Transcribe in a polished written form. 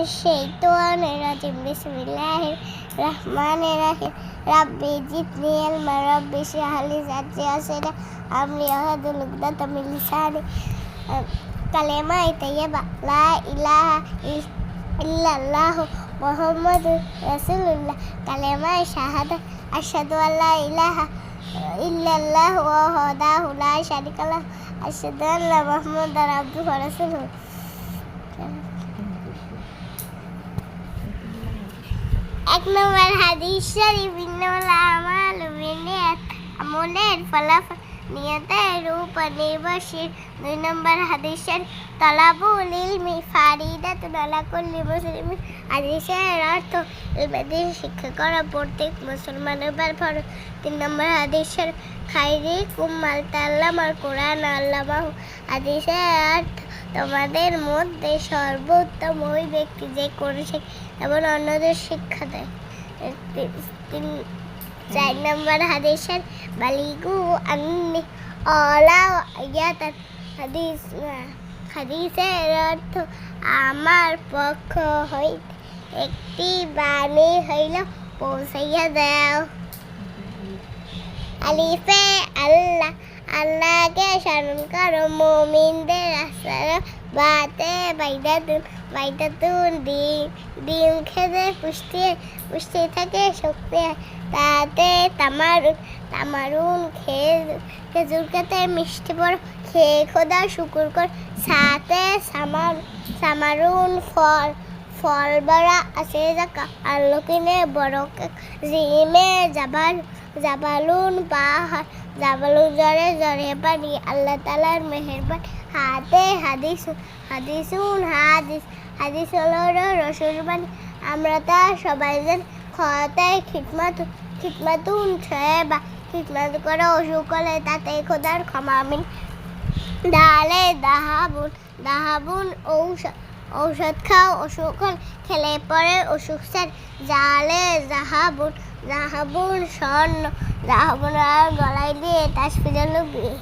মিনাশ-শাইতানির রাজিম বিসমিল্লাহির রহমানির রহিম রাব্বি জিদনি ইলমা রাব্বি ইশরাহ লি সাদরি আমরি ওয়াহলুল উকদাতাম মিন লিসানি কালেমা তাইয়্যিবা লা ইলাহা ইল্লাল্লাহু মুহাম্মাদুর রাসূলুল্লাহ কালেমা শাহাদাত আশহাদু আল্লা ইলাহা ইল্লাল্লাহু ওয়াহদাহু লা শারীকা লাহু আশহাদু আন্না মুহাম্মাদান আবদুহু ওয়া রাসূলুহু। এক নম্বর হাদিস শরীফ ইন্নামাল আমালু বিন্নিয়াত আমলের ফলাফল নিয়তের উপর নির্ভরশীল। ২ নম্বর হাদিস শরীফ তালাবুল ইলমি ফারিদাতুন আলা কুল্লি মুসলিমিন। হাদিসের অর্থ ইলমের শিক্ষা করা প্রত্যেক মুসলমানের উপর ফরজ। ৩ নম্বর হাদিস শরীফ খায়রুকুম মান তাআল্লামাল কুরআন ওয়া আল্লামাহু। হাদিসের অর্থ তোমাদের মধ্যে সর্বোত্তম ওই ব্যক্তি যে কোরআন শেখে এবং অন্যদের শিক্ষা দেয়। ৪ নম্বর হাদিস শরীফ বালিগু আন্নি ওয়ালাউ আয়াতান। হাদিসের অর্থ আমার পক্ষ হইতে একটি বাণী হইল পৌঁছাইয়া দাও। আলিফে আল্লাহ আল্লাহকে স্মরণ করো। মুমিনদের রাস্তার বাতে বাইদাতুন ডিম খেতে পুষ্টি থাকে শক্তি হয়। তাতে তামারুন খেজুর খেতে মিষ্টি পড়ো খেয়ে খোদা শুকুর কর। সাথে সামারুন ফল বড়া আছে জাকা আলোকিনে বড় জিমে জাবালুন পাহাড় জাবালুন জরে জরে পানি আল্লাহ তাআলার মেহেরবান। হাতে হাদিস হলো রসুল বাণী। আমরা তা সবাই জানি। খতে খিদমাতুন ছয়বা খিদমত করে অসুখ হলে তাতে খোদার ক্ষমা আমিন। ডালে দাহাবুন ঔষধ খাও অসুখ খেলে পরে অসুখ স্যার। জালে জাহাবুন স্বর্ণ জাহাবুন গলায় দিয়ে তাসফিরে লুকিয়ে।